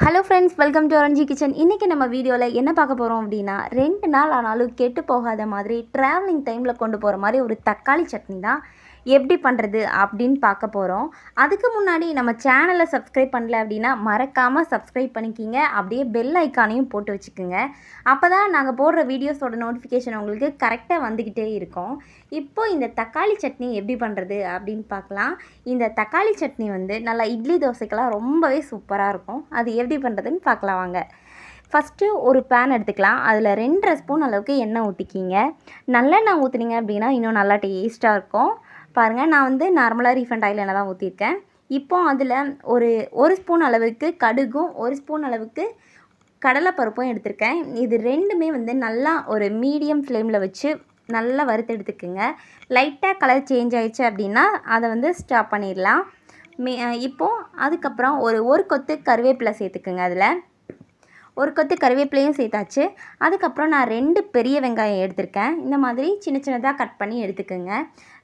Hello friends, welcome to orange kitchen. இன்றைக்கி நம்ம வீடியோவில் என்ன பார்க்க போகிறோம் அப்படின்னா, 2 நாள் ஆனாலும் கெட்டு போகாத மாதிரி ட்ராவலிங் டைமில் கொண்டு போகிற மாதிரி ஒரு தக்காளி சட்னி தான் எப்படி பண்ணுறது அப்படின்னு பார்க்க போகிறோம். அதுக்கு முன்னாடி நம்ம சேனலை சப்ஸ்கிரைப் பண்ணல அப்படின்னா மறக்காமல் சப்ஸ்கிரைப் பண்ணிக்கிங்க. அப்படியே பெல் ஐக்கானையும் போட்டு வச்சுக்கோங்க. அப்போ தான் நாங்கள் போடுற வீடியோஸோட நோட்டிஃபிகேஷன் உங்களுக்கு கரெக்டாக வந்துக்கிட்டே இருக்கும். இப்போ இந்த தக்காளி சட்னி எப்படி பண்ணுறது அப்படின்னு பார்க்கலாம். இந்த தக்காளி சட்னி நல்லா இட்லி தோசைக்கெல்லாம் ரொம்பவே சூப்பராக இருக்கும். அது எப்படி பண்ணுறதுன்னு பார்க்கலாம் வாங்க. ஃபஸ்ட்டு ஒரு பேன் எடுத்துக்கலாம். அதில் 2.5 ஸ்பூன் அளவுக்கு எண்ணெய் ஊற்றிக்கிங்க. நல்லெண்ணெய் ஊற்றுனீங்க அப்படின்னா இன்னும் நல்லா டேஸ்ட்டாக இருக்கும். பாருங்கள், நான் நார்மலாக ரீஃபண்ட் ஆயில் எண்ணெய் தான் ஊற்றிருக்கேன். இப்போ அதில் ஒரு ஸ்பூன் அளவுக்கு கடுகும் 1 ஸ்பூன் அளவுக்கு கடலைப்பருப்பும் எடுத்திருக்கேன். இது ரெண்டுமே நல்லா ஒரு மீடியம் ஃப்ளேமில் வச்சு நல்லா வறுத்து எடுத்துக்குங்க. லைட்டாக கலர் சேஞ்ச் ஆயிடுச்சு அப்படின்னா அதை ஸ்டாப் பண்ணிடலாம். இப்போது அதுக்கப்புறம் ஒரு கொத்து கருவேப்பிலை சேர்த்துக்குங்க. அதில் ஒரு கொத்து கருவேப்பிலையும் சேர்த்தாச்சு. அதுக்கப்புறம் நான் 2 பெரிய வெங்காயம் எடுத்திருக்கேன். இந்த மாதிரி சின்ன சின்னதாக கட் பண்ணி எடுத்துக்கோங்க.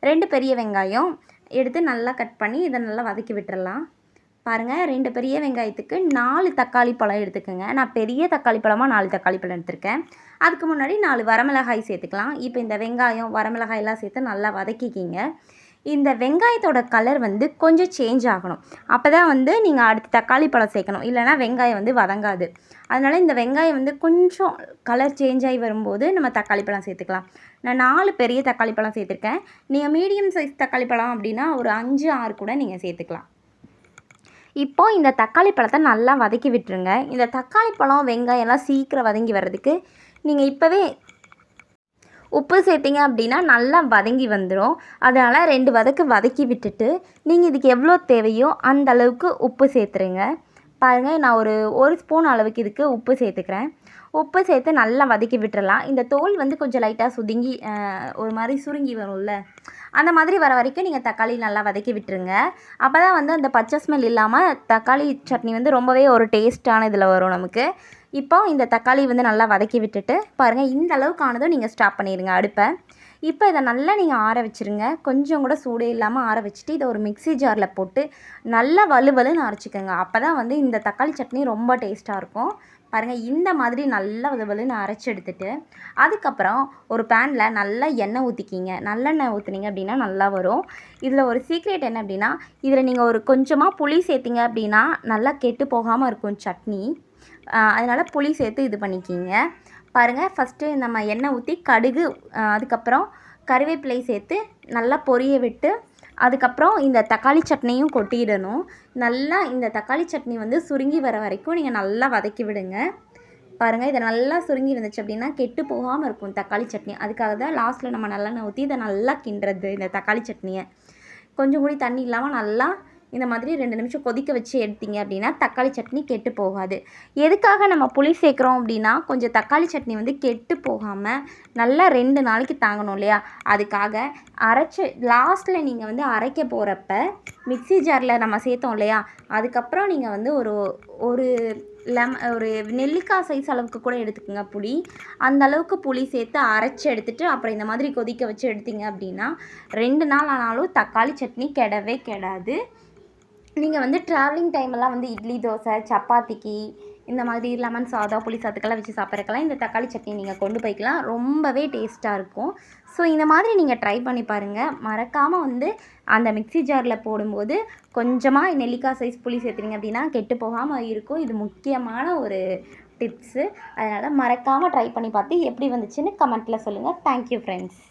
2 பெரிய வெங்காயம் எடுத்து நல்லா கட் பண்ணி இதை நல்லா வதக்கி விட்டுறலாம். பாருங்கள், 2 பெரிய வெங்காயத்துக்கு 4 தக்காளி பழம் எடுத்துக்கோங்க. நான் பெரிய தக்காளி பழமாக 4 தக்காளி பழம் எடுத்திருக்கேன். அதுக்கு முன்னாடி 4 வரமிளகாய் சேர்த்துக்கலாம். இப்போ இந்த வெங்காயம் வரமிளகாயெல்லாம் சேர்த்து நல்லா வதக்கிக்கிங்க. இந்த வெங்காயத்தோட கலர் கொஞ்சம் சேஞ்ச் ஆகணும். அப்போ தான் நீங்கள் அடுத்து தக்காளி பழம் சேர்க்கணும். இல்லைனா வெங்காயம் வதங்காது. அதனால் இந்த வெங்காயம் கொஞ்சம் கலர் சேஞ்ச் ஆகி வரும்போது நம்ம தக்காளி பழம் சேர்த்துக்கலாம். நான் 4 பெரிய தக்காளி பழம் சேர்த்துருக்கேன். நீங்கள் மீடியம் சைஸ் தக்காளி பழம் அப்படின்னா ஒரு 5, 6 கூட நீங்கள் சேர்த்துக்கலாம். இப்போது இந்த தக்காளி பழத்தை நல்லா வதக்கி விட்டுருங்க. இந்த தக்காளி பழம் வெங்காயம்லாம் சீக்கிரம் வதங்கி வர்றதுக்கு நீங்கள் இப்போவே உப்பு சேர்த்திங்க அப்படின்னா நல்லா வதங்கி வந்துடும். அதனால் 2 வதக்கி விட்டுட்டு நீங்கள் இதுக்கு எவ்வளோ தேவையோ அந்த அளவுக்கு உப்பு சேர்த்துருங்க. பாருங்கள், நான் ஒரு ஸ்பூன் அளவுக்கு இதுக்கு உப்பு சேர்த்துக்கிறேன். உப்பு சேர்த்து நல்லா வதக்கி விட்டுறலாம். இந்த தோல் கொஞ்சம் லைட்டாக சுருங்கி ஒரு மாதிரி சுருங்கி வரும்ல, அந்த மாதிரி வர வரைக்கும் நீங்கள் தக்காளி நல்லா வதக்கி விட்டுருங்க. அப்போ தான் அந்த பச்சை ஸ்மெல் இல்லாமல் தக்காளி சட்னி ரொம்பவே ஒரு டேஸ்ட்டான இதில் வரும் நமக்கு. இப்போ இந்த தக்காளி நல்லா வதக்கி விட்டுட்டு பாருங்கள், இந்த அளவுக்கு ஆனதும் நீங்கள் ஸ்டாப் பண்ணிடுங்க அடுப்பை. இப்போ இதை நல்லா நீங்கள் ஆற வச்சுருங்க. கொஞ்சம் கூட சூடே இல்லாமல் ஆற வச்சுட்டு இதை ஒரு மிக்ஸி ஜாரில் போட்டு நல்லா வலுவலுன்னு அரைச்சிக்கோங்க. அப்போ தான் இந்த தக்காளி சட்னி ரொம்ப டேஸ்ட்டாக இருக்கும். பாருங்கள், இந்த மாதிரி நல்லா வலுவலுன்னு அரைச்சி எடுத்துட்டு அதுக்கப்புறம் ஒரு பேனில் நல்லா எண்ணெய் ஊற்றிக்கிங்க. நல்லெண்ணெய் ஊற்றுனீங்க அப்படின்னா நல்லா வரும். இதில் ஒரு சீக்ரெட் என்ன அப்படின்னா, இதில் நீங்கள் கொஞ்சமாக புளி சேர்த்திங்க அப்படின்னா நல்லா கெட்டு போகாமல் இருக்கும் சட்னி. அதனால் புளி சேர்த்து இது பண்ணிக்கிங்க. பாருங்கள், ஃபஸ்ட்டு நம்ம எண்ணெய் ஊற்றி கடுகு அதுக்கப்புறம் கருவேப்பிலை சேர்த்து நல்லா பொரிய விட்டு அதுக்கப்புறம் இந்த தக்காளி சட்னியும் கொட்டிடணும். நல்லா இந்த தக்காளி சட்னி சுருங்கி வர வரைக்கும் நீங்கள் நல்லா வதக்கி விடுங்க. பாருங்கள், இதை நல்லா சுருங்கி வந்துச்சு அப்படின்னா கெட்டு போகாமல் இருக்கும் தக்காளி சட்னி. அதுக்காக தான் லாஸ்ட்டில் நம்ம நல்லெண்ணெய் ஊற்றி இதை நல்லா கிண்டுறது. இந்த தக்காளி சட்னியை கொஞ்சம் கூட தண்ணி இல்லாமல் நல்லா இந்த மாதிரி 2 நிமிஷம் கொதிக்க வச்சு எடுத்தீங்க அப்படின்னா தக்காளி சட்னி கெட்டு போகாது. எதுக்காக நம்ம புளி சேர்க்குறோம் அப்படின்னா, கொஞ்சம் தக்காளி சட்னி கெட்டு போகாமல் நல்லா 2 நாளைக்கு தாங்கணும் இல்லையா, அதுக்காக அரைச்சி லாஸ்ட்டில் நீங்கள் அரைக்க போகிறப்ப மிக்ஸி ஜாரில் நம்ம சேர்த்தோம் இல்லையா, அதுக்கப்புறம் நீங்கள் ஒரு நெல்லிக்காய் சைஸ் அளவுக்கு கூட எடுத்துக்கோங்க புளி. அந்த அளவுக்கு புளி சேர்த்து அரைச்சி எடுத்துகிட்டு அப்புறம் இந்த மாதிரி கொதிக்க வச்சு எடுத்தீங்க அப்படின்னா 2 நாள் ஆனாலும் தக்காளி சட்னி கெடவே கெடாது. நீங்கள் ட்ராவலிங் டைமெல்லாம் இட்லி தோசை சப்பாத்திக்கு இந்த மாதிரி லெமன் சாதம் புளி சாதத்துக்கெல்லாம் வச்சு சாப்பிட்றதுக்கெல்லாம் இந்த தக்காளி சட்னி நீங்கள் கொண்டு போய்க்கலாம். ரொம்பவே டேஸ்ட்டாக இருக்கும். ஸோ இந்த மாதிரி நீங்கள் ட்ரை பண்ணி பாருங்கள். மறக்காமல் அந்த மிக்ஸி ஜாரில் போடும்போது கொஞ்சமாக நெல்லிக்காய் சைஸ் புளி சேர்த்துறீங்க அப்படின்னா கெட்டு போகாமல் இருக்கும். இது முக்கியமான ஒரு டிப்ஸு. அதனால் மறக்காமல் ட்ரை பண்ணி பார்த்து எப்படி வந்துச்சுன்னு கமெண்ட்டில் சொல்லுங்கள். Thank you friends.